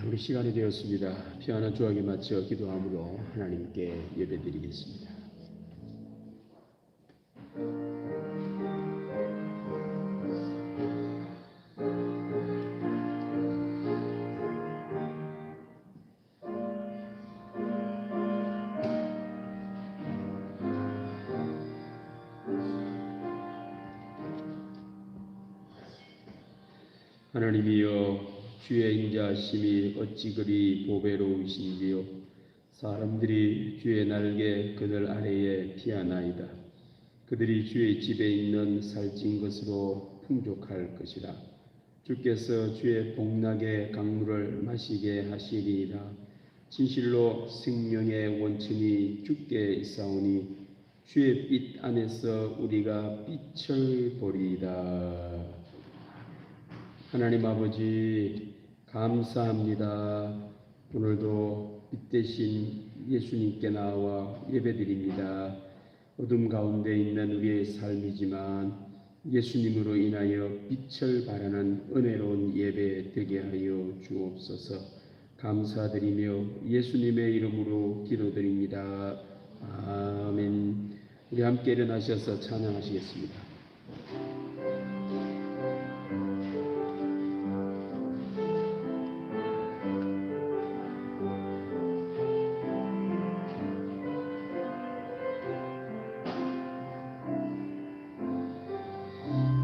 우리 시간이 되었습니다. 피아노 조각에 맞춰 기도함으로 하나님께 예배드리겠습니다. 하나님이여, 주의 인자하심이 어찌 그리 보배로우신지요. 사람들이 주의 날개 그늘 아래에 피하나이다. 그들이 주의 집에 있는 살찐 것으로 풍족할 것이라. 주께서 주의 복락의 강물을 마시게 하시리이다. 진실로 생명의 원천이 주께 있사오니 주의 빛 안에서 우리가 빛을 보리이다. 하나님 아버지, 감사합니다. 오늘도 빛 대신 예수님께 나와 예배드립니다. 어둠 가운데 있는 우리의 삶이지만 예수님으로 인하여 빛을 발하는 은혜로운 예배 되게 하여 주옵소서. 감사드리며 예수님의 이름으로 기도드립니다. 아멘. 우리 함께 일어나셔서 찬양하시겠습니다.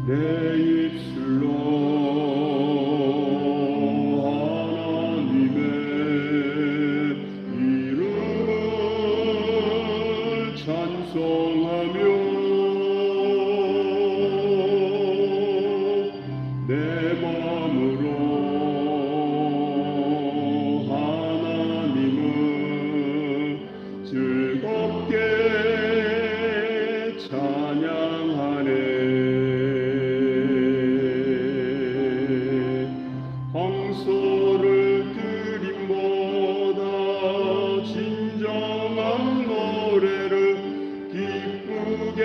내 입술로 하나님의 이름을 찬송하며 내 마음으로 하나님을 즐겁게 찬양하네. 황소를 드림보다 진정한 노래를 기쁘게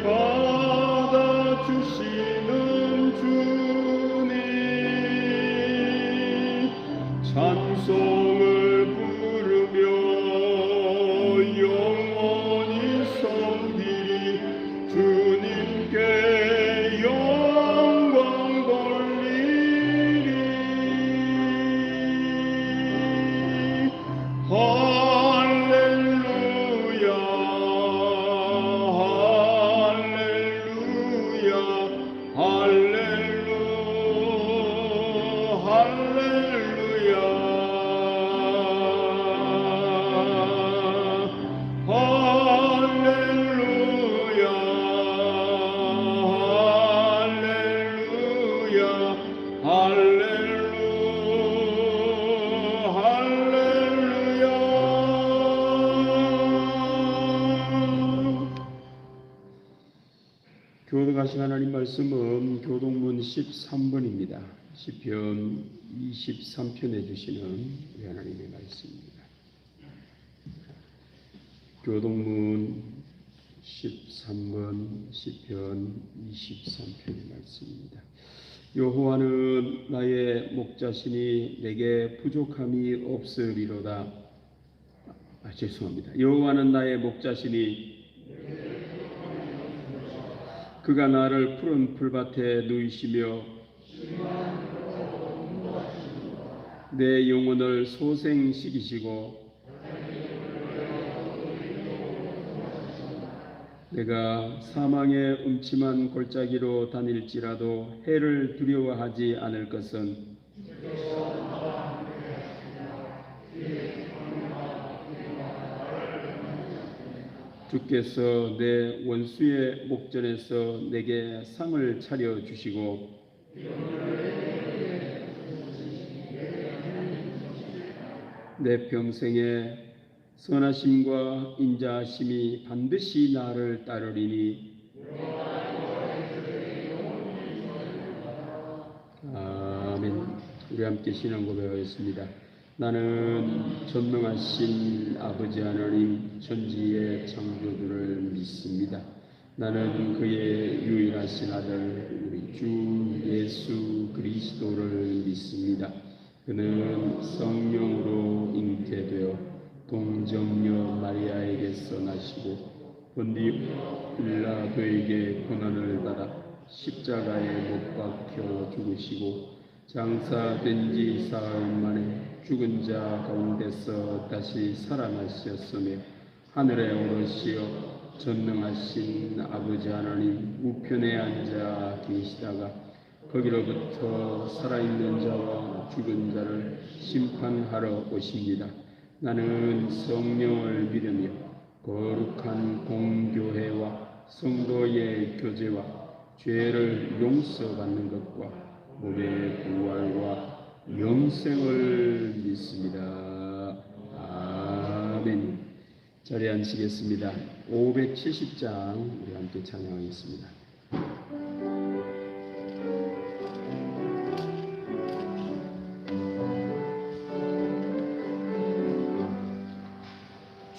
받아주시는 주님, 찬송을 부르며 영원히 섬기리. 주님께 영광 돌리리. 할렐루야, 할렐루야, 할렐루야, 할렐루야, 할렐루야, 할렐루야, 할렐루야. 교독하신 하나님 말씀은 교동문 13번입니다. 시편 23편에 주시는 우리 하나님의 말씀입니다. 교동문 13번 시편 23편의 말씀입니다. 여호와는 나의 목자시니 내게 부족함이 없으리로다. 죄송합니다. 여호와는 나의 목자시니 그가 나를 푸른 풀밭에 누이시며 내 영혼을 소생시키시고 내가 사망의 음침한 골짜기로 다닐지라도 해를 두려워하지 않을 것은 주께서 내 원수의 목전에서 내게 상을 차려 주시고 내 평생에 선하심과 인자하심이 반드시 나를 따르리니. 아멘. 우리 함께 신앙 고백하겠습니다. 나는 전능하신 아버지 하나님 천지의 창조주를 믿습니다. 나는 그의 유일하신 아들 우리 주 예수 그리스도를 믿습니다. 그는 성령으로 잉태되어 동정녀 마리아에게서 나시고 본디 빌라도에게 고난을 받아 십자가에 못 박혀 죽으시고 장사된 지 사흘 만에 죽은 자 가운데서 다시 살아나셨으며 하늘에 오르시어 전능하신 아버지 하나님 우편에 앉아 계시다가 거기로부터 살아있는 자와 죽은 자를 심판하러 오십니다. 나는 성령을 믿으며 거룩한 공교회와 성도의 교제와 죄를 용서받는 것과 몸의 부활과 영생을 믿습니다. 아멘. 자리에 앉으시겠습니다. 570장 우리 함께 찬양하겠습니다.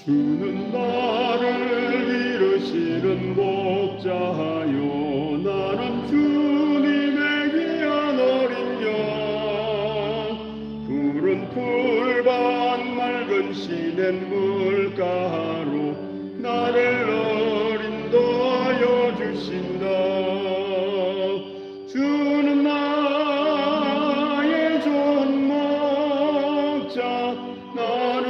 주는 나를 이루시는 목자하여 나는 주님의 귀한 어린 양 푸른 풀밭 맑은 시냇 물가로 나를 어린도하여 주신다. 주는 나의 좋은 목자 나는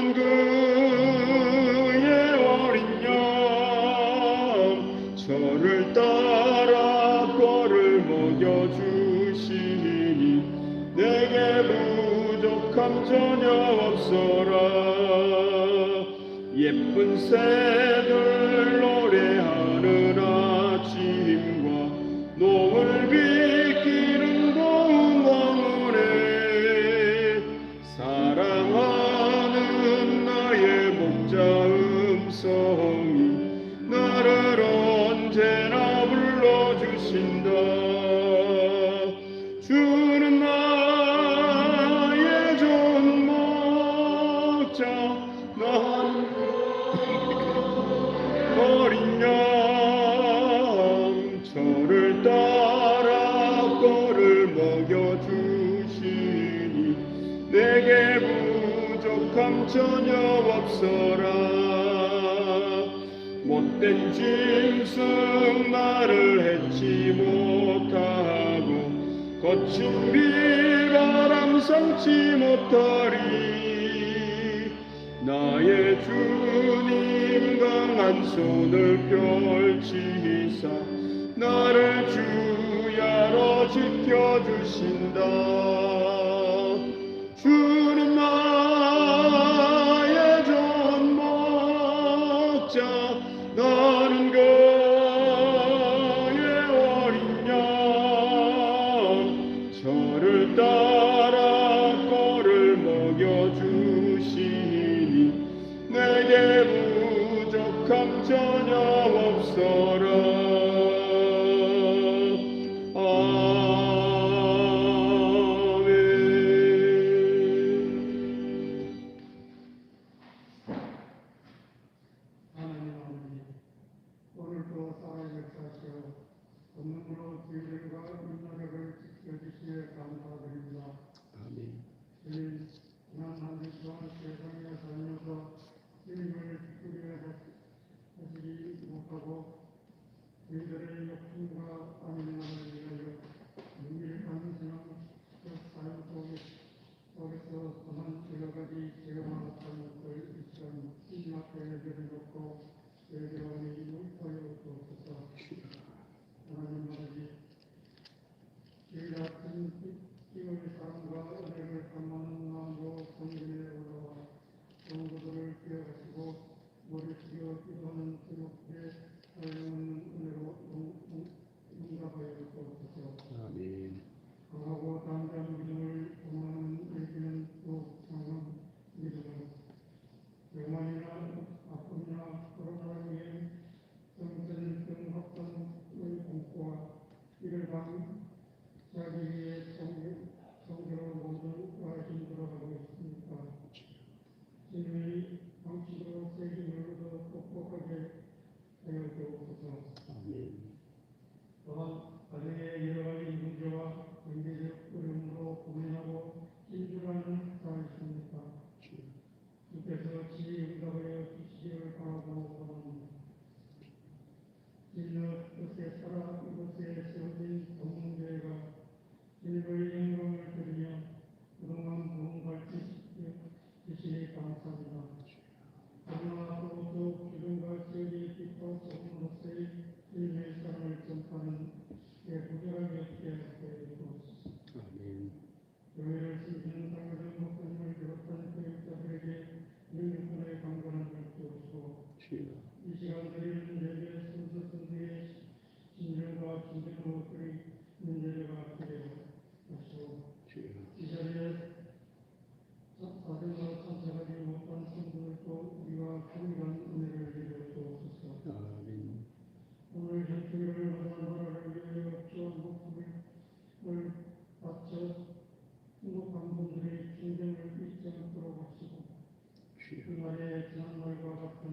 저를 따라 꼴을 먹여주시니 내게 부족함 전혀 없어라. 예쁜 새들 노래하는 아침과 노을 비키는 고운 방울에 사랑하는 나의 목자 음성이 나를 언제나 불러주신다. 주는 나의 좋은 목자 나는 어린 양 저를 따라 꼴을 먹여주시니 내게 부족함 전혀 없어라. 못된 짐승 나를 해치 못하고 거친 비바람 삼지 못하리. 나의 주님 강한 손을 펼치사 나를 주야로 지켜주신다. 주는 나의 좋은 목자 나는 그의 어린 양 저를 따라 꼴을 먹여주시니 내게 부족함 전혀 없어라. 저희들의 욕심과 안면을 위하여 유일한 그 삶 속에서 또한 여러 가지 죄와 잘못을 일점 심하게 내려놓고 예배원이 물타여 주옵소서. 하나님 아버지, 저희 같은 기업의 사랑과 은혜를 감하는 마음으로 성전에 올라와 성도들을 기억하시고 머리 숙여 기도하는 제목에 사용하는 은혜로 용납하여 주옵소서. 아멘. 강하고 담대한 믿음을 도모하는 우리에게는 더욱 강한 믿음을 병만이나 아픔이나 코로나로 인해 성전 등 확산의 공포와 이를 방지하기 위해 성교로 모두가 힘들어하고 있습니다. 주님의 방식으로 새 힘으로 극복하게 하여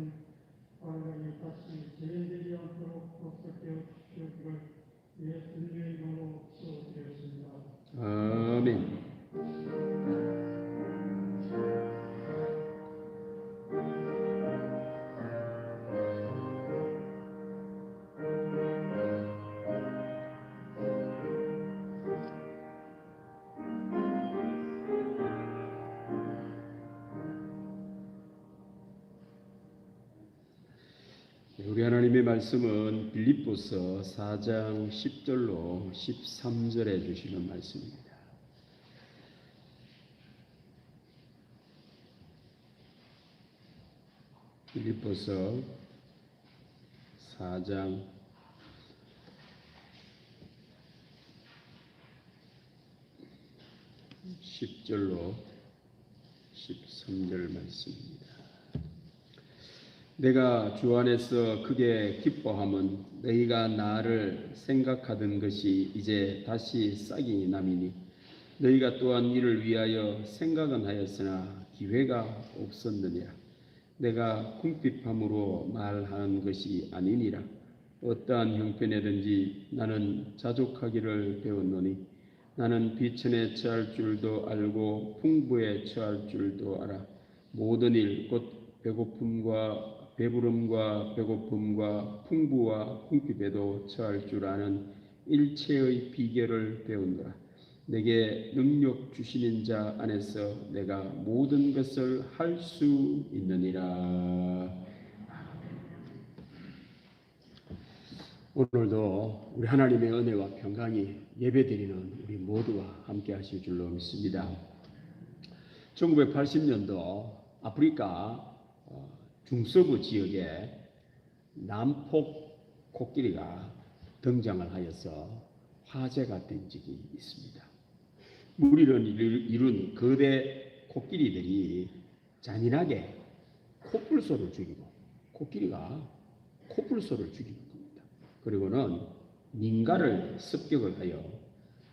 것은 바울이 다시 죄인되지 않도록 복속되어 주시기를 예수님의 이름으로 기도드렸습니다. 아멘. 우리 하나님의 말씀은 빌립보서 4장 10절로 13절에 주시는 말씀입니다. 빌립보서 4장 10절로 13절 말씀입니다. 내가 주 안에서 크게 기뻐함은 너희가 나를 생각하던 것이 이제 다시 싹이 남이니 너희가 또한 이를 위하여 생각은 하였으나 기회가 없었느니라. 내가 궁핍함으로 말하는 것이 아니니라. 어떠한 형편이든지 나는 자족하기를 배웠노니 나는 비천에 처할 줄도 알고 풍부에 처할 줄도 알아. 모든 일 곧 배고픔과 배부름과 배고픔과 풍부와 궁핍에도 처할 줄 아는 일체의 비결을 배운노라. 내게 능력 주시는 자 안에서 내가 모든 것을 할 수 있느니라. 오늘도 우리 하나님의 은혜와 평강이 예배드리는 우리 모두와 함께 하실 줄로 믿습니다. 1980년도 아프리카 중서부 지역에 남폭 코끼리가 등장을 하여서 화제가 된 적이 있습니다. 무리를 이룬 거대 코끼리들이 잔인하게 코뿔소를 죽이고 코끼리가 코뿔소를 죽이는 겁니다. 그리고는 민가를 습격을 하여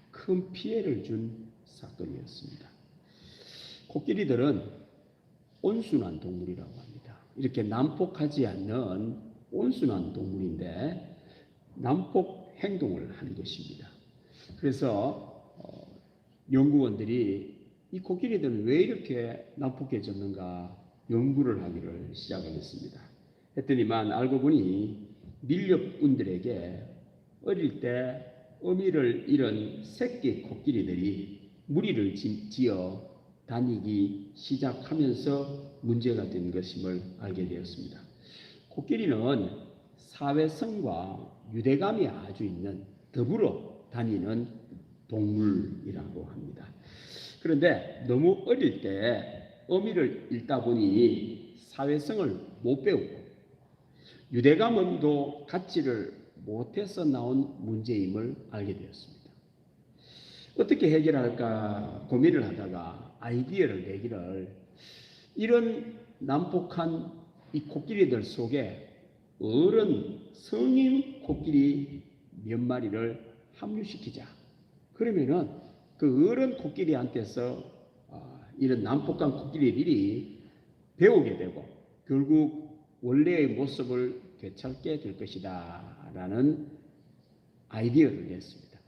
큰 피해를 준 사건이었습니다. 코끼리들은 온순한 동물이라고 합니다. 이렇게 난폭하지 않는 온순한 동물인데 난폭 행동을 하는 것입니다. 그래서 연구원들이 이 코끼리들은 왜 이렇게 난폭해졌는가 연구를 하기를 시작을 했습니다. 했더니만 알고 보니 밀렵꾼들에게 어릴 때 어미를 잃은 새끼 코끼리들이 무리를 지어 다니기 시작하면서 문제가 된 것임을 알게 되었습니다. 코끼리는 사회성과 유대감이 아주 있는 더불어 다니는 동물이라고 합니다. 그런데 너무 어릴 때 어미를 잃다 보니 사회성을 못 배우고 유대감도 갖지를 못해서 나온 문제임을 알게 되었습니다. 어떻게 해결할까 고민을 하다가 아이디어를 내기를 이런 난폭한 이 코끼리들 속에 어른 성인 코끼리 몇 마리를 합류시키자. 그러면은 그 어른 코끼리한테서 이런 난폭한 코끼리들이 배우게 되고 결국 원래의 모습을 되찾게 될 것이다 라는 아이디어를 냈습니다.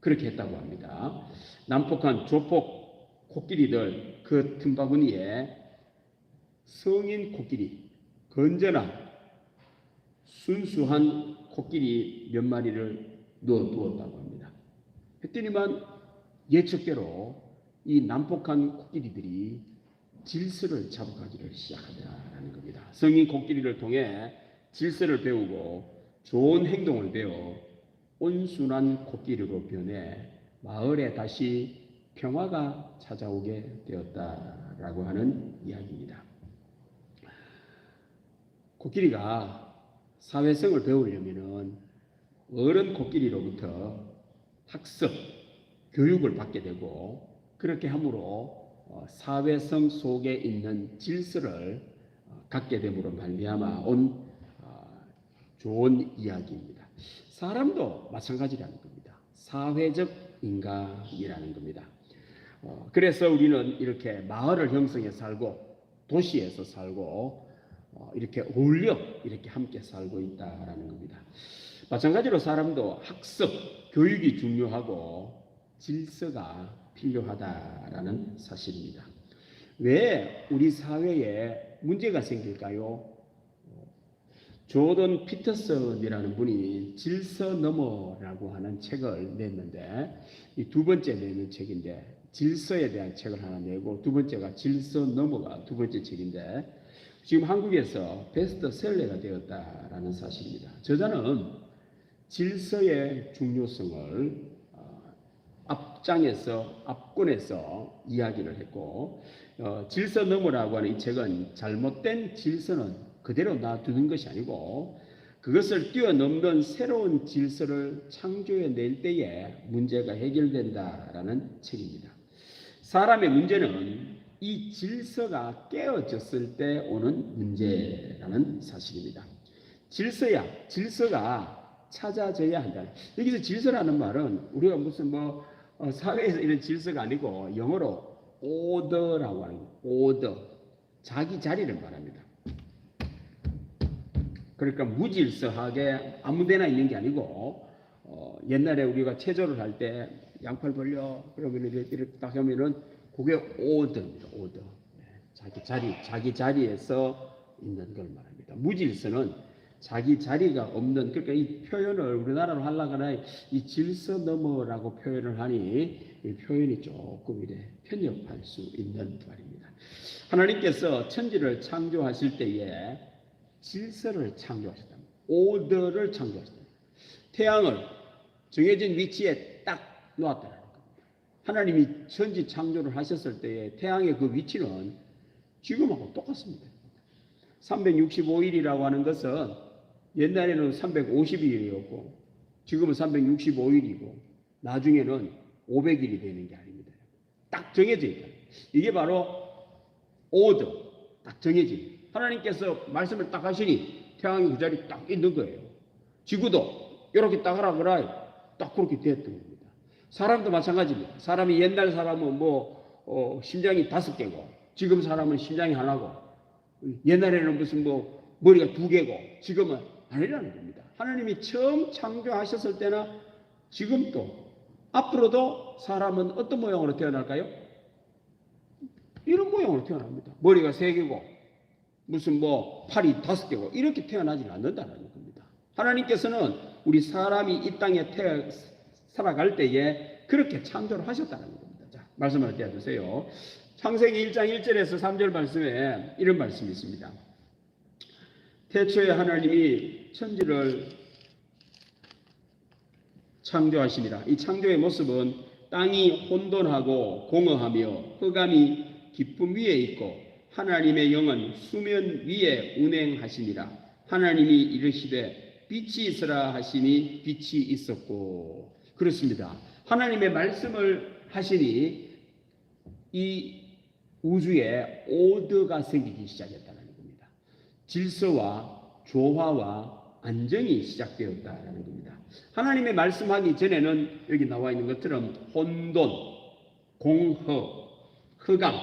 그렇게 했다고 합니다. 난폭한 조폭 코끼리들 그 틈바구니에 성인 코끼리, 건전한 순수한 코끼리 몇 마리를 넣어두었다고 합니다. 했더니만 예측대로 이 난폭한 코끼리들이 질서를 잡아가기를 시작한다는 겁니다. 성인 코끼리를 통해 질서를 배우고 좋은 행동을 배워 온순한 코끼리로 변해 마을에 다시 평화가 찾아오게 되었다라고 하는 이야기입니다. 코끼리가 사회성을 배우려면은 어른 코끼리로부터 학습, 교육을 받게 되고 그렇게 함으로 사회성 속에 있는 질서를 갖게 됨으로 말미암아 온 좋은 이야기입니다. 사람도 마찬가지라는 겁니다. 사회적 인간이라는 겁니다. 그래서 우리는 이렇게 마을을 형성해 살고 도시에서 살고 이렇게 어울려 이렇게 함께 살고 있다라는 겁니다. 마찬가지로 사람도 학습, 교육이 중요하고 질서가 필요하다라는 사실입니다. 왜 우리 사회에 문제가 생길까요? 조던 피터슨이라는 분이 질서 너머라고 하는 책을 냈는데, 이 두 번째 내는 책인데, 질서에 대한 책을 하나 내고 두 번째가 질서 너머가 두 번째 책인데, 지금 한국에서 베스트셀러가 되었다라는 사실입니다. 저자는 질서의 중요성을 앞권에서 이야기를 했고, 질서 너머라고 하는 이 책은 잘못된 질서는 그대로 놔두는 것이 아니고 그것을 뛰어넘는 새로운 질서를 창조해낼 때에 문제가 해결된다라는 책입니다. 사람의 문제는 이 질서가 깨어졌을 때 오는 문제라는 사실입니다. 질서가 찾아져야 한다. 여기서 질서라는 말은 우리가 무슨 사회에서 이런 질서가 아니고 영어로 order라고 하는 거예요. order. 자기 자리를 말합니다. 그러니까 무질서하게 아무데나 있는 게 아니고 옛날에 우리가 체조를 할 때 양팔 벌려 그러면 이렇게 딱 하면은 그게 order입니다. order. 자기 자리에서 있는 걸 말합니다. 무질서는 자기 자리가 없는, 그러니까 이 표현을 우리나라로 하려고 하나 이 질서 너머라고 표현을 하니 이 표현이 조금 이래 편협할 수 있는 말입니다. 하나님께서 천지를 창조하실 때에 질서를 창조하셨다. 오더를 창조하셨다. 태양을 정해진 위치에 딱 놓았다는 겁니다. 하나님이 천지 창조를 하셨을 때에 태양의 그 위치는 지금하고 똑같습니다. 365일이라고 하는 것은 옛날에는 350일이었고 지금은 365일이고 나중에는 500일이 되는 게 아닙니다. 딱 정해져 있다. 이게 바로 오더, 딱 정해진. 하나님께서 말씀을 딱 하시니 태양이 그 자리에 딱 있는 거예요. 지구도 이렇게 딱 하라 그라 딱 그렇게 됐던 겁니다. 사람도 마찬가지입니다. 사람이 옛날 사람은 심장이 5개고 지금 사람은 심장이 하나고 옛날에는 무슨 머리가 2개고 지금은 아니라는 겁니다. 하나님이 처음 창조하셨을 때나 지금도 앞으로도 사람은 어떤 모양으로 태어날까요? 이런 모양으로 태어납니다. 머리가 3개고 무슨 팔이 5개고 이렇게 태어나지는 않는다는 겁니다. 하나님께서는 우리 사람이 이 땅에 살아갈 때에 그렇게 창조를 하셨다는 겁니다. 자, 말씀을 떼어주세요. 창세기 1장 1절에서 3절 말씀에 이런 말씀이 있습니다. 태초에 하나님이 천지를 창조하시니라. 이 창조의 모습은 땅이 혼돈하고 공허하며 흑암이 깊음 위에 있고 하나님의 영은 수면 위에 운행하시니라. 하나님이 이르시되 빛이 있으라 하시니 빛이 있었고. 그렇습니다. 하나님의 말씀을 하시니 이 우주에 오더가 생기기 시작했다는 겁니다. 질서와 조화와 안정이 시작되었다는 겁니다. 하나님의 말씀하기 전에는 여기 나와 있는 것처럼 혼돈, 공허, 흑암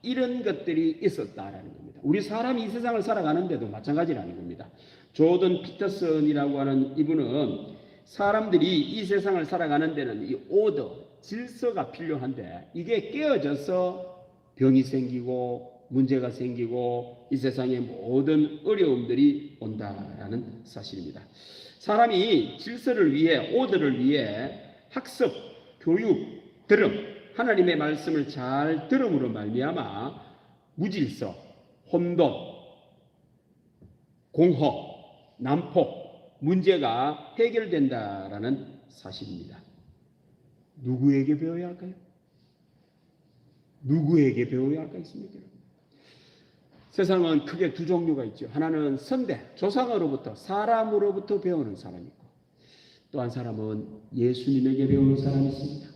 이런 것들이 있었다라는 겁니다. 우리 사람이 이 세상을 살아가는데도 마찬가지라는 겁니다. 조던 피터슨이라고 하는 이분은 사람들이 이 세상을 살아가는 데는 이 오더, 질서가 필요한데 이게 깨어져서 병이 생기고 문제가 생기고 이 세상에 모든 어려움들이 온다라는 사실입니다. 사람이 질서를 위해 오더를 위해 학습, 교육, 들음, 하나님의 말씀을 잘 들음으로 말미암아 무질서, 혼돈, 공허, 난폭, 문제가 해결된다라는 사실입니다. 누구에게 배워야 할까요? 누구에게 배워야 할까있습니까? 세상은 크게 두 종류가 있죠. 하나는 선대, 조상으로부터 사람으로부터 배우는 사람이 있고 또 한 사람은 예수님에게 배우는 사람이 있습니다.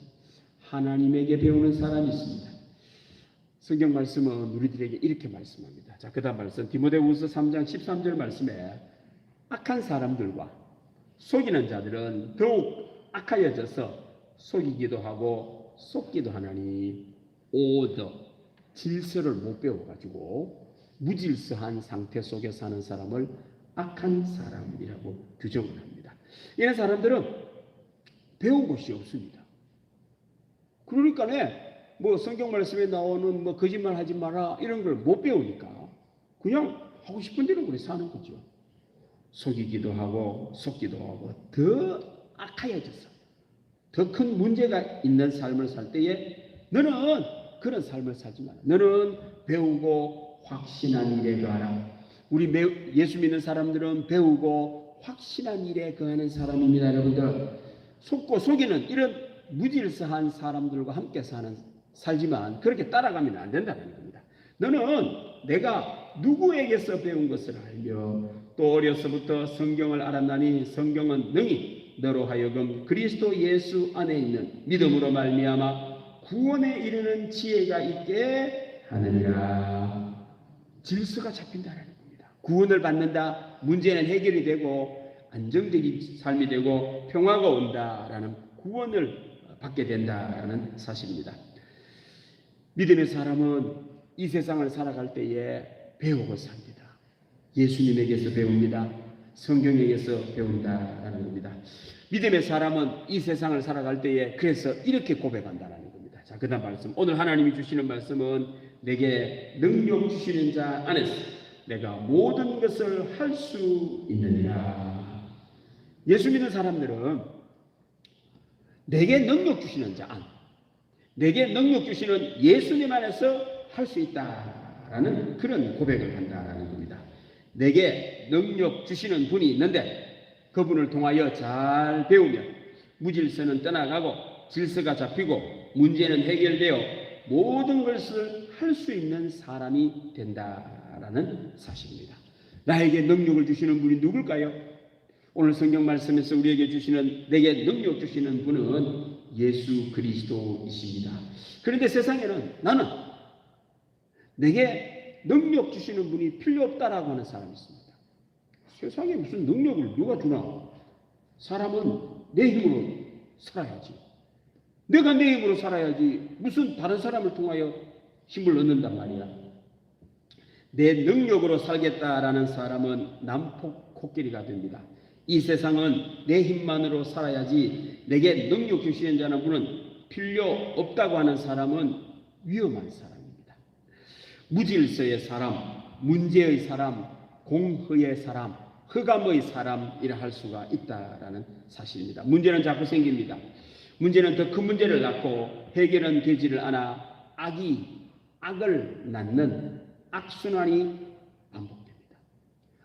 하나님에게 배우는 사람이 있습니다. 성경 말씀은 우리들에게 이렇게 말씀합니다. 자, 그 다음 말씀 디모데후서 3장 13절 말씀에 악한 사람들과 속이는 자들은 더욱 악하여져서 속이기도 하고 속기도 하나니 오더, 질서를 못 배워가지고 무질서한 상태 속에 사는 사람을 악한 사람이라고 규정을 합니다. 이런 사람들은 배운 것이 없습니다. 그러니까 뭐 성경 말씀에 나오는 뭐 거짓말 하지 마라 이런 걸 못 배우니까 그냥 하고 싶은 대로 그렇게 사는 거죠. 속이기도 하고 속기도 하고 더 악하여졌어. 더 큰 문제가 있는 삶을 살 때에 너는 그런 삶을 살지 마라. 너는 배우고 확신한 일에 거하라. 우리 예수 믿는 사람들은 배우고 확신한 일에 거하는 사람입니다. 여러분들 속고 속이는 이런 무질서한 사람들과 함께 살지만 그렇게 따라가면 안 된다는 겁니다. 너는 내가 누구에게서 배운 것을 알며 또 어려서부터 성경을 알았나니 성경은 능히 너로 하여금 그리스도 예수 안에 있는 믿음으로 말미암아 구원에 이르는 지혜가 있게 하느니라. 질서가 잡힌다라는 겁니다. 구원을 받는다. 문제는 해결이 되고 안정적인 삶이 되고 평화가 온다라는 구원을 받게 된다라는 사실입니다. 믿음의 사람은 이 세상을 살아갈 때에 배우고 삽니다. 예수님에게서 배웁니다. 성경에게서 배운다라는 겁니다. 믿음의 사람은 이 세상을 살아갈 때에 그래서 이렇게 고백한다라는 겁니다. 자, 그다음 말씀. 오늘 하나님이 주시는 말씀은 내게 능력 주시는 자 안에서 내가 모든 것을 할 수 있느니라. 예수 믿는 사람들은 내게 능력 주시는 자 안, 내게 능력 주시는 예수님 안에서 할 수 있다라는 그런 고백을 한다라는 겁니다. 내게 능력 주시는 분이 있는데 그분을 통하여 잘 배우면 무질서는 떠나가고 질서가 잡히고 문제는 해결되어 모든 것을 할 수 있는 사람이 된다라는 사실입니다. 나에게 능력을 주시는 분이 누굴까요? 오늘 성경 말씀에서 우리에게 주시는 내게 능력 주시는 분은 예수 그리스도이십니다. 그런데 세상에는 나는 내게 능력 주시는 분이 필요 없다라고 하는 사람이 있습니다. 세상에 무슨 능력을 누가 주나? 사람은 내 힘으로 살아야지. 내가 내 힘으로 살아야지. 무슨 다른 사람을 통하여 힘을 얻는단 말이야. 내 능력으로 살겠다라는 사람은 난폭 코끼리가 됩니다. 이 세상은 내 힘만으로 살아야지 내게 능력 주시는 자는 분은 필요 없다고 하는 사람은 위험한 사람입니다. 무질서의 사람, 문제의 사람, 공허의 사람, 흑암의 사람이라 할 수가 있다라는 사실입니다. 문제는 자꾸 생깁니다. 문제는 더 큰 문제를 낳고 해결은 되지를 않아 악이 악을 낳는 악순환이 반복됩니다.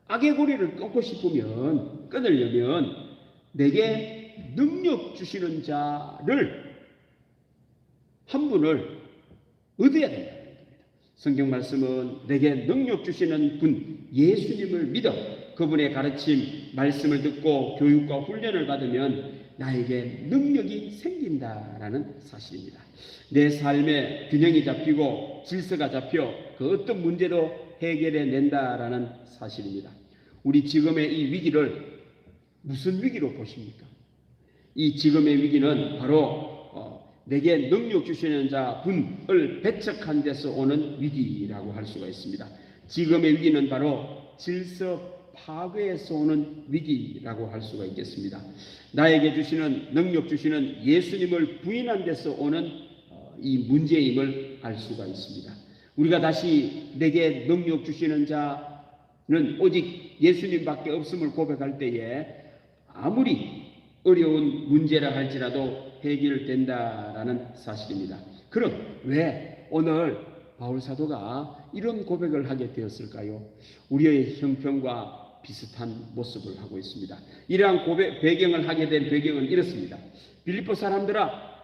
악의 고리를 끊고 싶으면 끊으려면 내게 능력 주시는 자를 한 분을 얻어야 된다는 겁니다. 성경 말씀은 내게 능력 주시는 분 예수님을 믿어 그분의 가르침 말씀을 듣고 교육과 훈련을 받으면 나에게 능력이 생긴다라는 사실입니다. 내 삶에 균형이 잡히고 질서가 잡혀 그 어떤 문제도 해결해 낸다라는 사실입니다. 우리 지금의 이 위기를 무슨 위기로 보십니까? 이 지금의 위기는 바로 내게 능력 주시는 자 분을 배척한 데서 오는 위기라고 할 수가 있습니다. 지금의 위기는 바로 질서 파괴에서 오는 위기라고 할 수가 있겠습니다. 나에게 주시는 능력 주시는 예수님을 부인한 데서 오는 이 문제임을 알 수가 있습니다. 우리가 다시 내게 능력 주시는 자는 오직 예수님밖에 없음을 고백할 때에 아무리 어려운 문제라 할지라도 해결된다라는 사실입니다. 그럼 왜 오늘 바울 사도가 이런 고백을 하게 되었을까요? 우리의 형편과 비슷한 모습을 하고 있습니다. 이러한 배경을 하게 된 배경은 이렇습니다. 빌립보 사람들아,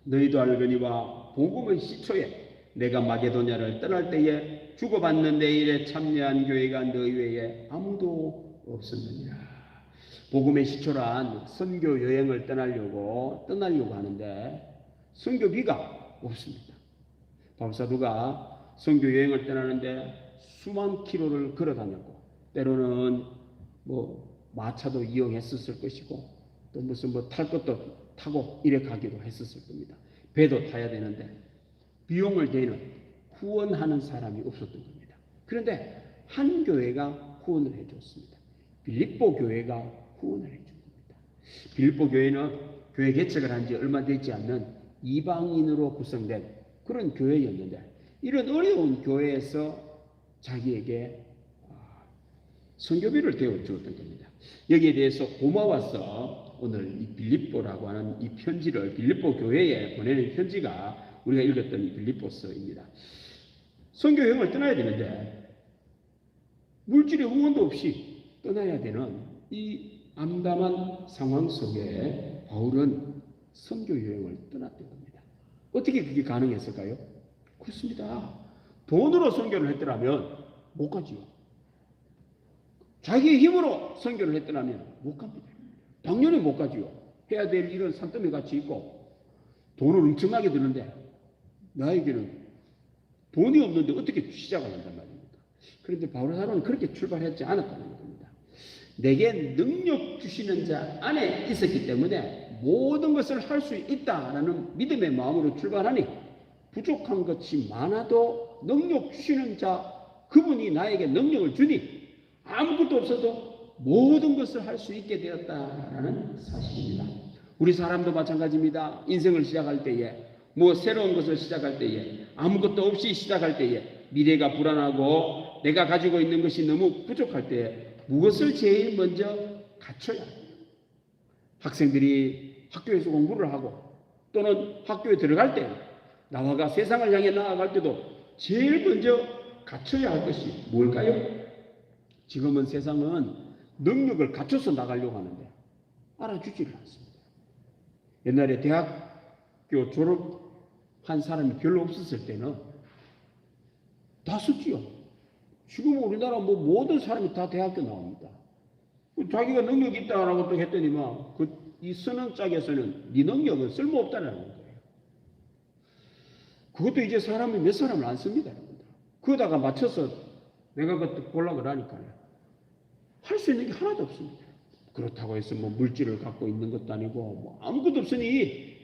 너희도 알거니와 복음의 시초에 내가 마게도냐를 떠날 때에 주고받는 내 일에 참여한 교회가 너희 외에 아무도 없었느니라. 복음의 시초란 선교 여행을 떠나려고 하는데 선교비가 없습니다. 바울 사도가 선교 여행을 떠나는데 수만 킬로를 걸어 다녔고 때로는 마차도 이용했었을 것이고 또 무슨 탈 것도 타고 이래 가기도 했었을 겁니다. 배도 타야 되는데 비용을 대는 후원하는 사람이 없었던 겁니다. 그런데 한 교회가 후원을 해줬습니다. 빌립보 교회가 후원을 해준 겁니다. 빌립보 교회는 교회 개척을 한 지 얼마 되지 않는 이방인으로 구성된 그런 교회였는데 이런 어려운 교회에서 자기에게 선교비를 대어 주었던 겁니다. 여기에 대해서 고마워서 오늘 이 빌립보라고 하는 이 편지를 빌립보 교회에 보내는 편지가 우리가 읽었던 이 빌립보서입니다. 선교 여행을 떠나야 되는데 물질의 후원도 없이 떠나야 되는 이 암담한 상황 속에 바울은 선교 여행을 떠났던 겁니다. 어떻게 그게 가능했을까요? 그렇습니다. 돈으로 선교를 했더라면 못 가지요. 자기의 힘으로 선교를 했더라면 못 갑니다. 당연히 못 가지요. 해야 될 일은 산더미 같이 있고 돈을 엄청나게 드는데 나에게는 돈이 없는데 어떻게 시작을 한단 말입니까? 그런데 바울 사도는 그렇게 출발하지 않았다는 겁니다. 내게 능력 주시는 자 안에 있었기 때문에 모든 것을 할 수 있다라는 믿음의 마음으로 출발하니 부족한 것이 많아도 능력 주시는 자 그분이 나에게 능력을 주니 아무것도 없어도 모든 것을 할 수 있게 되었다라는 사실입니다. 우리 사람도 마찬가지입니다. 인생을 시작할 때에 새로운 것을 시작할 때에 아무것도 없이 시작할 때에 미래가 불안하고 내가 가지고 있는 것이 너무 부족할 때에 무엇을 제일 먼저 갖춰야 합니다. 학생들이 학교에서 공부를 하고 또는 학교에 들어갈 때 나와가 세상을 향해 나아갈 때도 제일 먼저 갖춰야 할 것이 뭘까요? 지금은 세상은 능력을 갖춰서 나가려고 하는데 알아주지를 않습니다. 옛날에 대학교 졸업한 사람이 별로 없었을 때는 다 썼지요. 지금 우리나라 모든 사람이 다 대학교 나옵니다. 자기가 능력이 있다라고 또 했더니만 이 쓰는 짝에서는 네 능력은 쓸모없다라는 거예요. 그것도 이제 사람이 몇 사람을 안 씁니다. 그거다가 맞춰서 내가 그것도 보려고 하니까요. 할 수 있는 게 하나도 없습니다. 그렇다고 해서 물질을 갖고 있는 것도 아니고 아무것도 없으니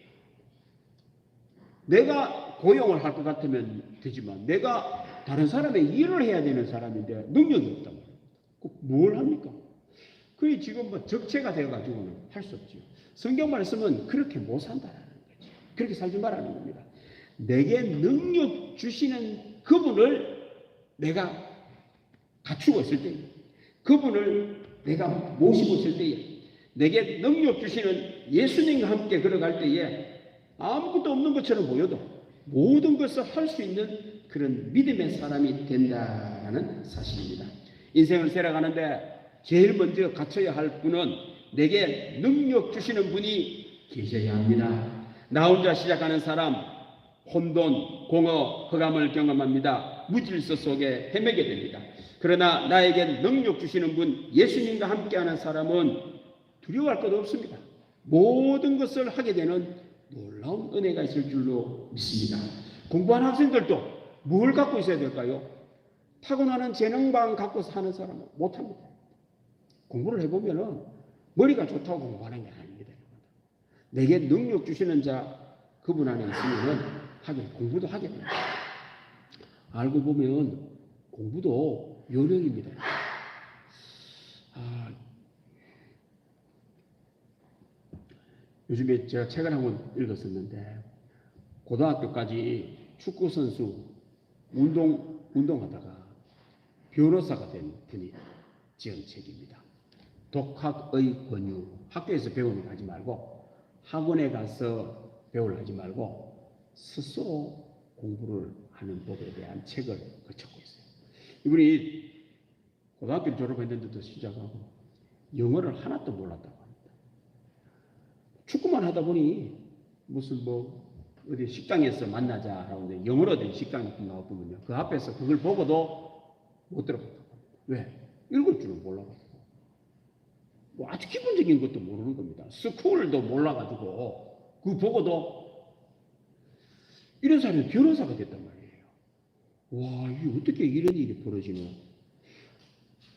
내가 고용을 할 것 같으면 되지만 내가 다른 사람의 일을 해야 되는 사람인데 능력이 없단 말입니다. 뭘 합니까? 그게 지금 적체가 되어가지고는 할 수 없죠. 성경 말씀은 그렇게 못 산다라는 거죠. 그렇게 살지 말라는 겁니다. 내게 능력 주시는 그분을 내가 갖추고 있을 때, 그분을 내가 모시고 있을 때에, 내게 능력 주시는 예수님과 함께 걸어갈 때에 아무것도 없는 것처럼 보여도 모든 것을 할 수 있는 그런 믿음의 사람이 된다는 사실입니다. 인생을 살아가는데 제일 먼저 갖춰야 할 분은 내게 능력 주시는 분이 계셔야 합니다. 나 혼자 시작하는 사람 혼돈, 공허, 흑암을 경험합니다. 무질서 속에 헤매게 됩니다. 그러나 나에게 능력 주시는 분 예수님과 함께하는 사람은 두려워할 것 없습니다. 모든 것을 하게 되는 놀라운 은혜가 있을 줄로 믿습니다. 공부하는 학생들도 뭘 갖고 있어야 될까요? 타고나는 재능만 갖고 사는 사람은 못합니다. 공부를 해보면 머리가 좋다고 공부하는 게 아닙니다. 내게 능력 주시는 자 그분 안에 있으면 공부도 하게 됩니다. 알고 보면 공부도 요령입니다. 요즘에 제가 책을 한권 읽었었는데 고등학교까지 축구선수 운동하다가 변호사가 된 분이 지은 책입니다. 독학의 권유. 학교에서 배우는 거 하지 말고 학원에 가서 배우려 하지 말고 스스로 공부를 하는 법에 대한 책을 적고 있어요. 이분이 고등학교 졸업했는데도 시작하고 영어를 하나도 몰랐다고 합니다. 축구만 하다 보니 무슨 어디 식당에서 만나자라고 하는데 영어로 된 식당이 나왔거든요. 그 앞에서 그걸 보고도 못 들어갔다고 합니다. 왜? 읽을 줄은 몰라가지고. 아주 기본적인 것도 모르는 겁니다. 스쿨도 몰라가지고 그거 보고도 이런 사람이 변호사가 됐단 말이에요. 와, 이게 어떻게 이런 일이 벌어지노?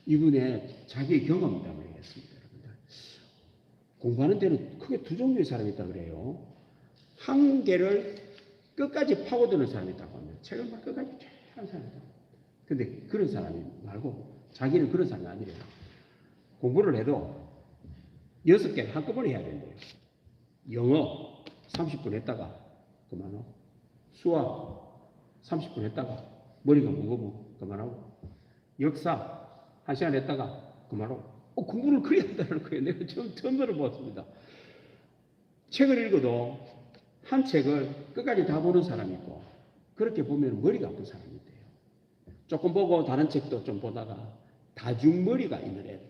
이분의 자기의 경험이다 말이겠습니다. 여러분들. 공부하는 데는 크게 두 종류의 사람이 있다 그래요. 한계를 끝까지 파고드는 사람이 있다고 합니다. 책을 막 끝까지 쫙 하는 사람이 있다고 합니다. 근데 그런 사람이 말고 자기는 그런 사람이 아니래요. 공부를 해도 6개를 한꺼번에 해야 된대요. 영어 30분 했다가 그만하고, 수학 30분 했다가 머리가 무거워 그만하고, 역사 1시간 했다가 그만하고. 공부를 그래야 한다는 거예요. 내가 처음 들어봤습니다. 책을 읽어도 한 책을 끝까지 다 보는 사람이 있고, 그렇게 보면 머리가 아픈 사람이 있대요. 조금 보고 다른 책도 좀 보다가 다중머리가 있는 애들.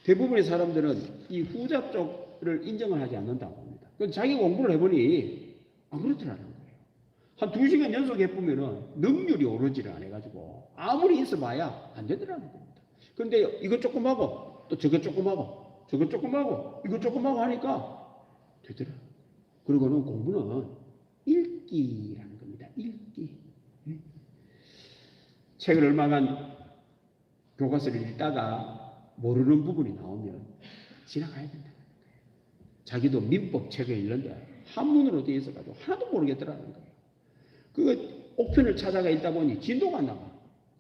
대부분의 사람들은 이 후자 쪽을 인정을 하지 않는다고 합니다. 그건 자기 공부를 해보니 안 그렇더라는 거예요. 한 2시간 연속 해보면은 능률이 오르지를 안 해가지고 아무리 있어봐야 안 되더라는 겁니다. 그런데 이거 조금 하고 또 저거 조금 하고 저거 조금 하고 이거 조금 하고 하니까 되더라고요. 그리고는 공부는 읽기라는 겁니다. 읽기. 책을 얼마간 교과서를 읽다가 모르는 부분이 나오면 지나가야 된다는 거예요. 자기도 민법 책을 읽는데 한문으로 되어 있어가지고 하나도 모르겠더라는 거예요. 그 옥편을 찾아가 있다 보니 진도가 안 나와.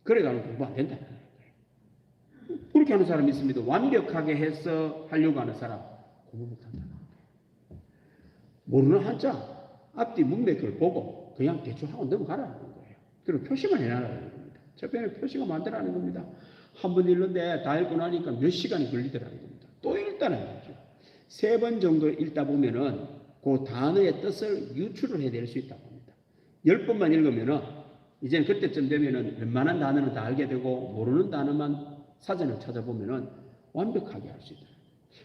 그래가지고 공부 안 된다는 거예요. 그렇게 하는 사람이 있습니다. 완벽하게 해서 하려고 하는 사람 공부 못한다는 거예요. 모르는 한자 앞뒤 문맥을 보고 그냥 대충 하고 넘어가라는 거예요. 그리고 표시만 해놔라는 겁니다. 저편에 표시가 많더라는 겁니다. 한 번 읽는데 다 읽고 나니까 몇 시간이 걸리더라는 겁니다. 또 읽다는 거죠. 3번 정도 읽다 보면은 그 단어의 뜻을 유추를 해낼 수 있다고 합니다. 10번만 읽으면은 이제는 그때쯤 되면은 웬만한 단어는 다 알게 되고 모르는 단어만 사전을 찾아보면은 완벽하게 할 수 있다.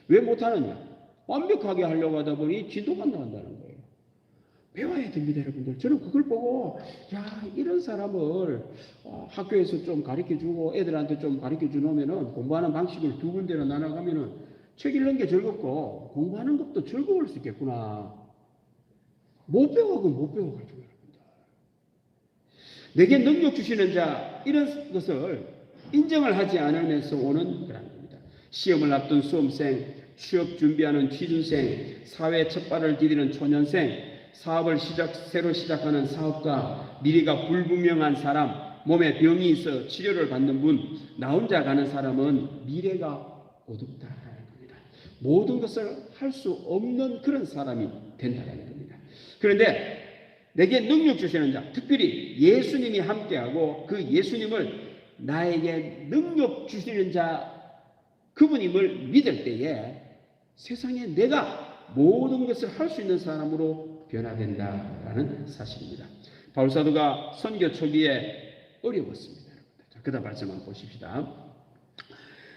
왜 못하느냐? 완벽하게 하려고 하다 보니 진도가 안 나간다는 거예요. 배워야 됩니다, 여러분들. 저는 그걸 보고, 야, 이런 사람을 학교에서 좀 가르쳐 주고 애들한테 좀 가르쳐 주놓으면은 공부하는 방식을 2군데로 나눠가면은 책 읽는 게 즐겁고 공부하는 것도 즐거울 수 있겠구나. 못 배워가지고 여러분들. 내게 능력 주시는 자, 이런 것을 인정을 하지 않으면서 오는 거라는 겁니다. 시험을 앞둔 수험생, 취업 준비하는 취준생, 사회 첫 발을 디디는 초년생, 사업을 새로 시작하는 사업가, 미래가 불분명한 사람, 몸에 병이 있어 치료를 받는 분, 나 혼자 가는 사람은 미래가 어둡다라는 겁니다. 모든 것을 할 수 없는 그런 사람이 된다는 겁니다. 그런데 내게 능력 주시는 자, 특별히 예수님이 함께하고 그 예수님을 나에게 능력 주시는 자, 그분임을 믿을 때에 세상에 내가 모든 것을 할 수 있는 사람으로 변화된다라는 사실입니다. 바울사도가 선교 초기에 어려웠습니다. 자, 그다음 말씀 한번 보십시다.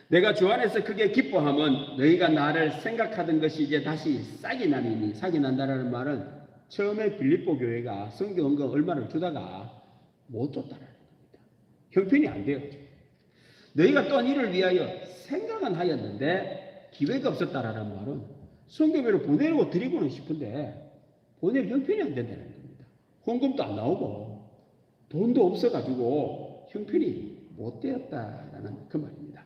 내가 주 안에서 크게 기뻐함은 너희가 나를 생각하던 것이 이제 다시 싹이 나니니, 싹이 난다라는 말은 처음에 빌립보 교회가 선교 헌금 얼마를 주다가 못 줬다라는 겁니다. 형편이 안 돼요. 너희가 또한 이를 위하여 생각은 하였는데 기회가 없었다라는 말은 선교비를 보내려고 드리고는 싶은데 보낼 형편이 안 된다는 겁니다. 헌금도 안 나오고 돈도 없어가지고 형편이 못 되었다라는 그 말입니다.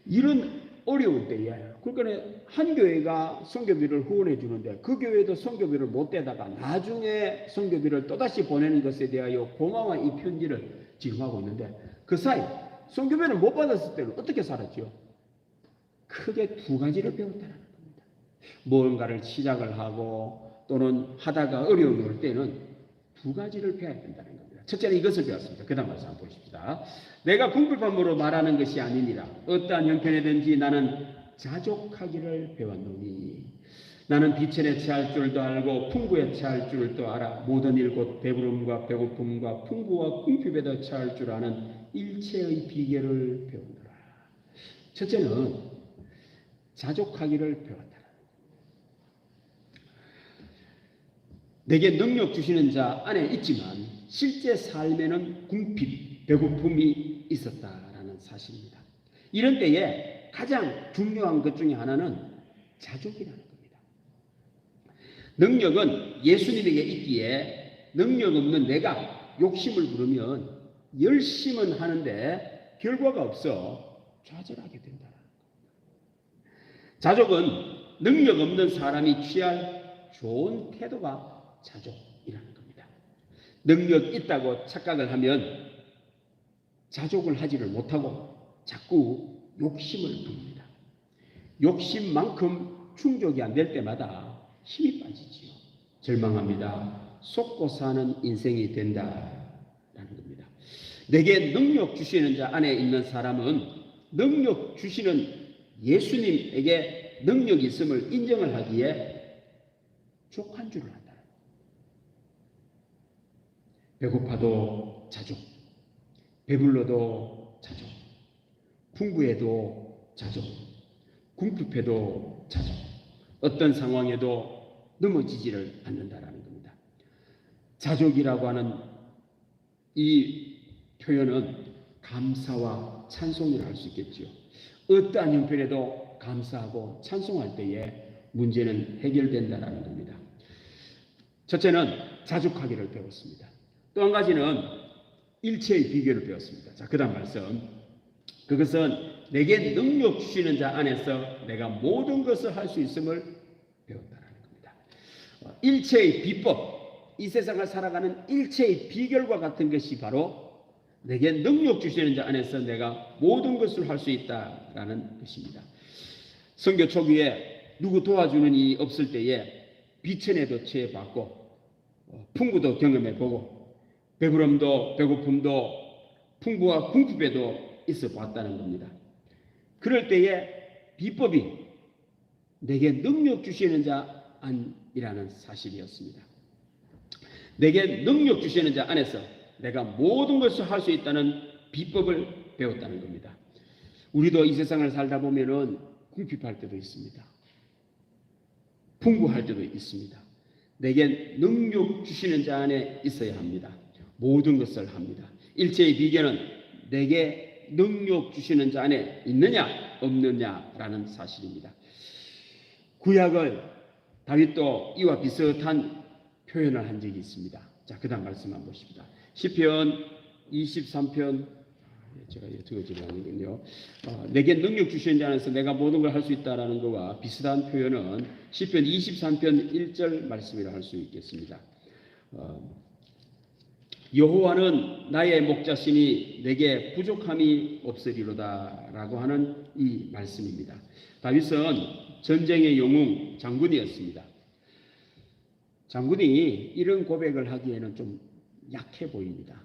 이런 어려울 때에 그러니까 한 교회가 선교비를 후원해 주는데 그 교회도 선교비를 못 대다가 나중에 선교비를 또다시 보내는 것에 대하여 고마워한 이 편지를 지금 하고 있는데 그 사이 선교비를 못 받았을 때는 어떻게 살았지요? 크게 2가지를 배웠다는 겁니다. 무언가를 시작을 하고 또는 하다가 어려움이 올 때는 2가지를 배워야 된다는 겁니다. 첫째는 이것을 배웠습니다. 그 다음 말씀 한번 보십시다. 내가 궁핍함으로 말하는 것이 아니니라. 어떠한 형편이든지 나는 자족하기를 배웠노니. 나는 비천에 처할 줄도 알고 풍부에 처할 줄도 알아. 모든 일 곧 배부름과 배고픔과 풍부와 궁핍에도 처할 줄 아는 일체의 비결을 배우노라. 첫째는 자족하기를 배웠다. 내게 능력 주시는 자 안에 있지만 실제 삶에는 궁핍, 배고픔이 있었다라는 사실입니다. 이런 때에 가장 중요한 것 중에 하나는 자족이라는 겁니다. 능력은 예수님에게 있기에 능력 없는 내가 욕심을 부르면 열심은 하는데 결과가 없어 좌절하게 된다. 자족은 능력 없는 사람이 취할 좋은 태도가 자족이라는 겁니다. 능력 있다고 착각을 하면 자족을 하지를 못하고 자꾸 욕심을 부립니다. 욕심만큼 충족이 안 될 때마다 힘이 빠지지요. 절망합니다. 속고 사는 인생이 된다라는 겁니다. 내게 능력 주시는 자 안에 있는 사람은 능력 주시는 예수님에게 능력이 있음을 인정을 하기에 족한 줄을 안다. 배고파도 자족, 배불러도 자족, 풍부해도 자족, 궁핍해도 자족, 어떤 상황에도 넘어지지를 않는다라는 겁니다. 자족이라고 하는 이 표현은 감사와 찬송이라 할 수 있겠지요. 어떠한 형편에도 감사하고 찬송할 때에 문제는 해결된다라는 겁니다. 첫째는 자족하기를 배웠습니다. 또 한 가지는 일체의 비결을 배웠습니다. 자, 그 다음 말씀. 그것은 내게 능력 주시는 자 안에서 내가 모든 것을 할 수 있음을 배웠다라는 겁니다. 일체의 비법, 이 세상을 살아가는 일체의 비결과 같은 것이 바로 내게 능력 주시는 자 안에서 내가 모든 것을 할 수 있다라는 것입니다. 선교 초기에 누구 도와주는 이 없을 때에 비천에도 처해봤고 풍부도 경험해보고 배부름도 배고픔도 풍부와 궁핍에도 있어 봤다는 겁니다. 그럴 때에 비법이 내게 능력 주시는 자 안이라는 사실이었습니다. 내게 능력 주시는 자 안에서 내가 모든 것을 할 수 있다는 비법을 배웠다는 겁니다. 우리도 이 세상을 살다 보면은 궁핍할 때도 있습니다. 풍부할 때도 있습니다. 내게 능력 주시는 자 안에 있어야 합니다. 모든 것을 합니다. 일체의 비결은 내게 능력 주시는 자 안에 있느냐 없느냐라는 사실입니다. 구약을 다윗도 이와 비슷한 표현을 한 적이 있습니다. 자, 그 다음 말씀 한번 보십시다. 시편 23편 제가 적어지는 아니군요. 내게 능력 주시는 자 안에서 내가 모든 걸 할 수 있다라는 것과 비슷한 표현은 시편 23편 1절 말씀이라 할 수 있겠습니다. 여호와는 나의 목자시니 내게 부족함이 없으리로다라고 하는 이 말씀입니다. 다윗은 전쟁의 영웅 장군이었습니다. 장군이 이런 고백을 하기에는 좀 약해 보입니다.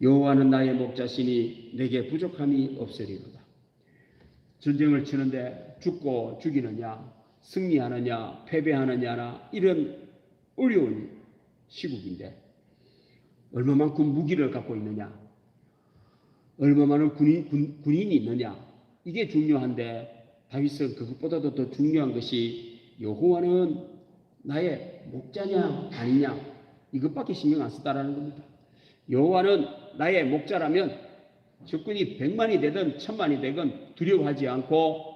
여호와는 나의 목자시니 내게 부족함이 없으리로다. 전쟁을 치는데 죽고 죽이느냐, 승리하느냐, 패배하느냐나 이런 어려운 시국인데 얼마만큼 무기를 갖고 있느냐, 얼마만한 군인이 있느냐, 이게 중요한데 다윗은 그것보다도 더 중요한 것이 여호와는 나의 목자냐 아니냐 이것밖에 신경 안 쓰다라는 겁니다. 여호와는 나의 목자라면 적군이 100만이 되든 1000만이 되든 두려워하지 않고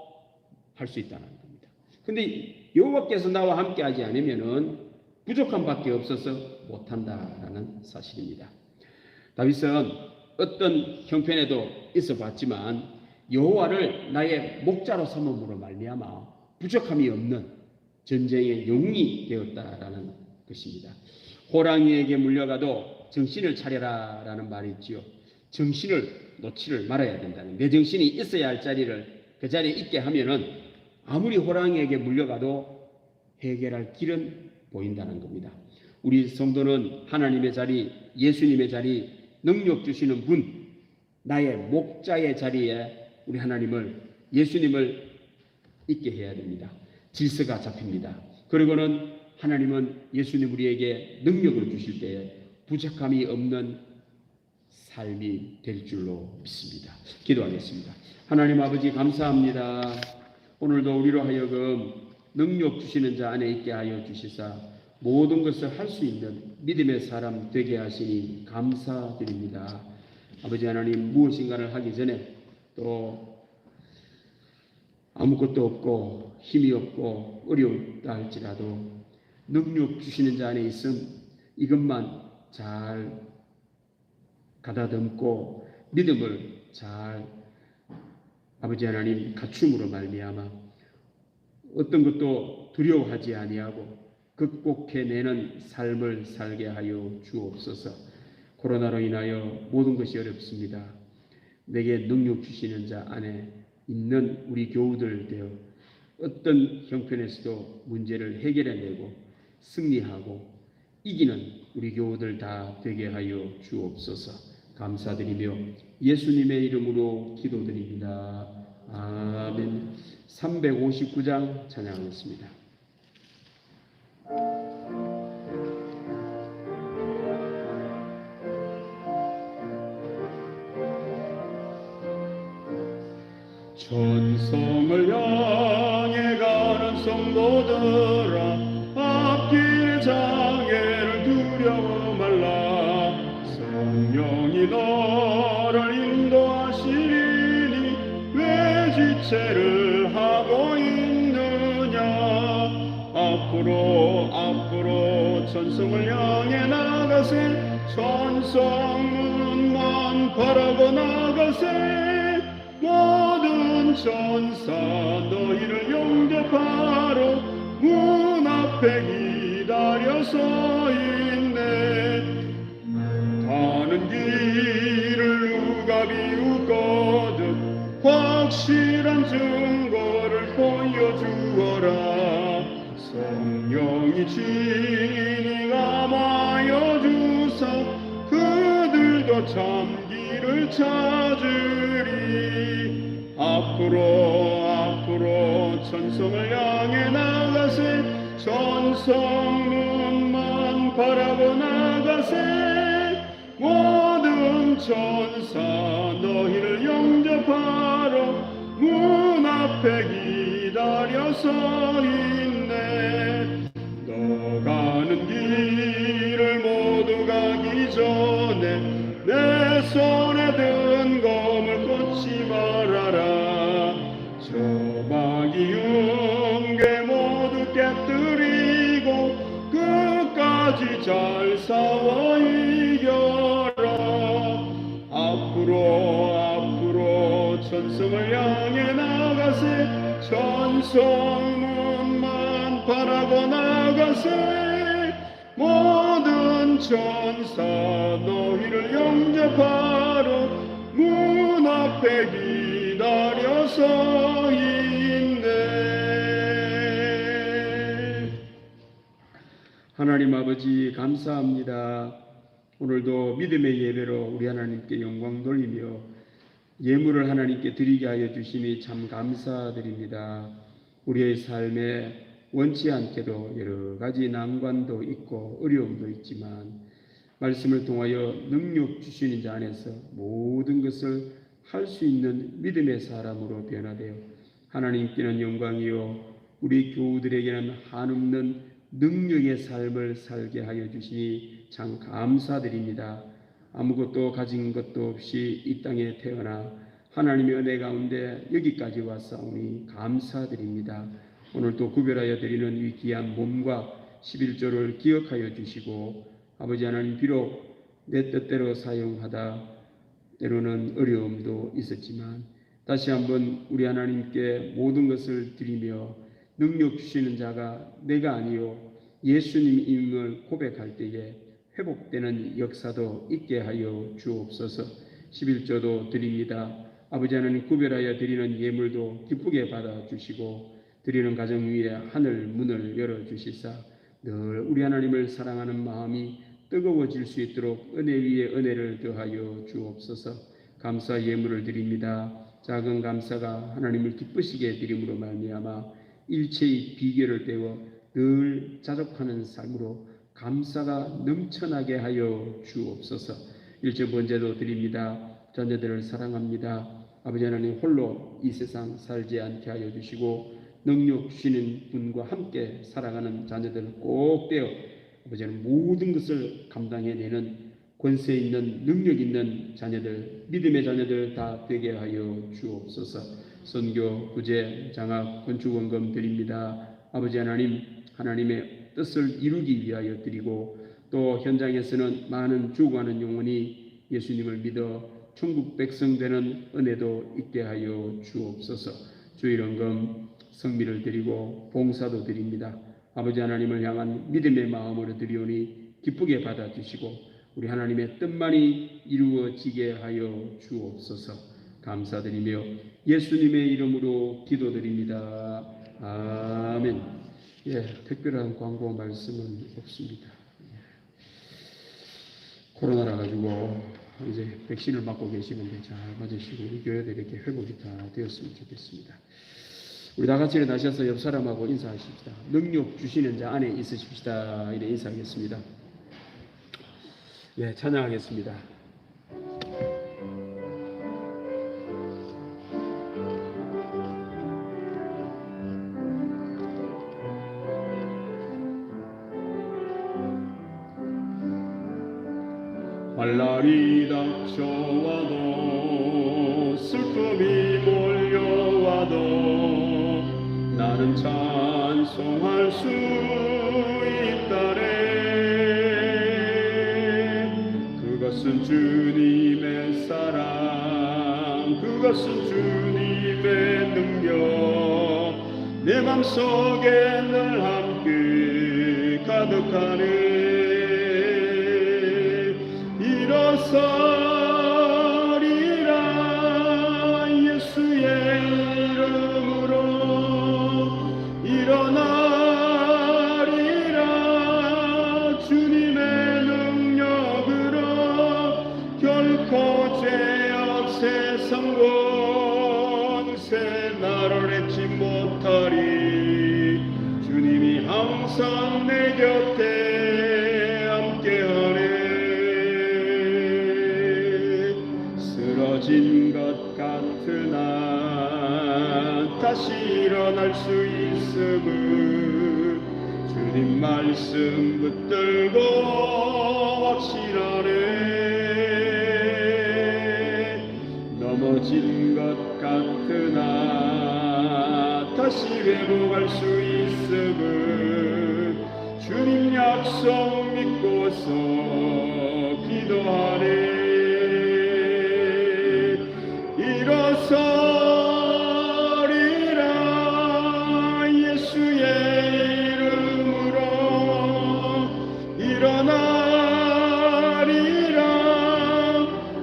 할 수 있다는 겁니다. 근데 여호와께서 나와 함께 하지 않으면은 부족함밖에 없어서 못한다라는 사실입니다. 다윗은 어떤 형편에도 있어 봤지만 여호와를 나의 목자로 삼음으로 말미암아 부족함이 없는 전쟁의 영웅이 되었다라는 것입니다. 호랑이에게 물려가도 정신을 차려라라는 말이 있지요. 정신을 놓지를 말아야 된다는, 내 정신이 있어야 할 자리를 그 자리에 있게 하면은 아무리 호랑이에게 물려가도 해결할 길은 보인다는 겁니다. 우리 성도는 하나님의 자리, 예수님의 자리, 능력 주시는 분, 나의 목자의 자리에 우리 하나님을, 예수님을 있게 해야 됩니다. 질서가 잡힙니다. 그리고는 하나님은 예수님 우리에게 능력을 주실 때에 부족함이 없는 삶이 될 줄로 믿습니다. 기도하겠습니다. 하나님 아버지 감사합니다. 오늘도 우리로 하여금 능력 주시는 자 안에 있게 하여 주시사 모든 것을 할 수 있는 믿음의 사람 되게 하시니 감사드립니다. 아버지 하나님, 무엇인가를 하기 전에 또 아무것도 없고 힘이 없고 어려웠다 할지라도 능력 주시는 자 안에 있음 이것만 잘 가다듬고 믿음을 잘 아버지 하나님 갖춤으로 말미암아 어떤 것도 두려워하지 아니하고 극복해내는 삶을 살게 하여 주옵소서. 코로나로 인하여 모든 것이 어렵습니다. 내게 능력 주시는 자 안에 있는 우리 교우들 되어 어떤 형편에서도 문제를 해결해내고 승리하고 이기는 우리 교우들 다 되게 하여 주옵소서. 감사드리며 예수님의 이름으로 기도드립니다. 아멘. 359장 찬양하겠습니다. 천성을 향해 가는 성도들아, 앞길 장애를 두려워 말라. 성령이 너를 인도하시리니 왜 지체를 하고 있느냐. 앞으로 천성을 향해 나가세. 천성문만 바라고 나가세. 모든 천사 너희를 영접하러 문 앞에 기다려 서 있네. 가는 길을 누가 비우거든 확실한 증거를 보여주어라. 성령이 진히 감하여 주사 그들도 참 길을 찾으리. 앞으로 천성을 향해 나가세. 천성문만 바라고 나가세. 모든 천사 너희를 영접하러 문 앞에 기다려 서 있네. 너 가는 길을 모두 가기 전에 내 손에 든 검을 꽂지 말아라. 저마귀 흉계 모두 깨뜨리고 끝까지 잘 싸워 이겨라. 앞으로 천성을 향해 나가세. 천성문만 바라고 나가세. 모든 천사 너희를 영접하러 문 앞에 기다려 서 있네. 하나님 아버지 감사합니다. 오늘도 믿음의 예배로 우리 하나님께 영광 돌리며 예물을 하나님께 드리게 하여 주시니 참 감사드립니다. 우리의 삶에 원치 않게도 여러 가지 난관도 있고 어려움도 있지만 말씀을 통하여 능력 주시는 자 안에서 모든 것을 할 수 있는 믿음의 사람으로 변화되어 하나님께는 영광이요 우리 교우들에게는 한없는 능력의 삶을 살게 하여 주시니 참 감사드립니다. 아무것도 가진 것도 없이 이 땅에 태어나 하나님의 은혜 가운데 여기까지 왔사오니 감사드립니다. 오늘도 구별하여 드리는 이 귀한 몸과 11조를 기억하여 주시고 아버지 하나님 비록 내 뜻대로 사용하다 때로는 어려움도 있었지만 다시 한번 우리 하나님께 모든 것을 드리며 능력 주시는 자가 내가 아니요 예수님임을 고백할 때에 회복되는 역사도 있게 하여 주옵소서. 11조도 드립니다. 아버지 하나님 구별하여 드리는 예물도 기쁘게 받아주시고 드리는 가정 위에 하늘 문을 열어주시사 늘 우리 하나님을 사랑하는 마음이 뜨거워질 수 있도록 은혜 위에 은혜를 더하여 주옵소서. 감사 예물을 드립니다. 작은 감사가 하나님을 기쁘시게 드림으로 말미암아 일체의 비결을 떼어 늘 자족하는 삶으로 감사가 넘쳐나게 하여 주옵소서. 일체 번제도 드립니다. 자녀들을 사랑합니다. 아버지 하나님 홀로 이 세상 살지 않게 하여 주시고 능력 주시는 분과 함께 살아가는 자녀들을 꼭 떼어 아버지 하나님 모든 것을 감당해내는 권세 있는 능력 있는 자녀들 믿음의 자녀들 다 되게 하여 주옵소서. 선교, 구제, 장학, 건축원금 드립니다. 아버지 하나님 하나님의 뜻을 이루기 위하여 드리고 또 현장에서는 많은 죽어가는 영혼이 예수님을 믿어 천국 백성 되는 은혜도 있게 하여 주옵소서. 주일원금 성미를 드리고 봉사도 드립니다. 아버지 하나님을 향한 믿음의 마음으로 드리오니 기쁘게 받아주시고 우리 하나님의 뜻만이 이루어지게 하여 주옵소서. 감사드리며 예수님의 이름으로 기도드립니다. 아멘. 예, 특별한 광고 말씀은 없습니다. 코로나라 가지고 이제 백신을 맞고 계시는데 잘 맞으시고 우리 교회들에게 회복이 다 되었으면 좋겠습니다. 우리 다 같이 일어나셔서 옆 사람하고 인사하십시다. 능력 주시는 자 안에 있으십시다. 이래 인사하겠습니다. 예, 찬양하겠습니다. 환난이 닥쳐와도 슬픔이 몰려와도 나는 찬송할 수 있다네. 그것은 주님의 사랑, 그것은 주님의 능력, 내 맘속에 늘 함께 가득하네. 일어서리라 예수의 이름으로 일어나리라 주님의 능력으로 결코 죄악 세상 권세 나를 잊지 못하리. 주님이 항상 내 곁에 함께하네. 쓰러진 것 같으나 다시 일어날 수 있음을 주님 말씀 붙들고 확신하네. 넘어진 것 같으나 다시 회복할 수 있음을 주님 약속 믿고서 기도하네. 일어서리라 예수의 이름으로 일어나리라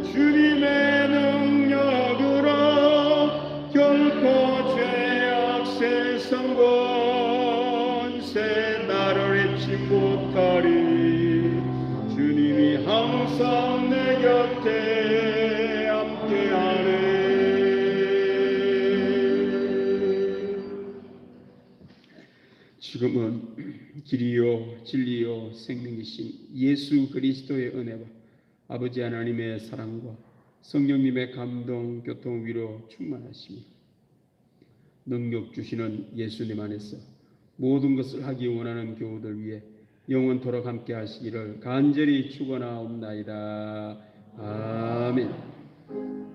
주님의 능력으로 결코 죄악 세상 권세 나를 잊지 못하리. 주님이 항상 내 곁에 함께하네. 지금은 길이요 진리요 생명이신 예수 그리스도의 은혜와 아버지 하나님의 사랑과 성령님의 감동 교통 위로 충만하시며 능력 주시는 예수님 안에서 모든 것을 하기 원하는 교우들 위해 영원토록 함께 하시기를 간절히 축원하옵나이다. 아멘.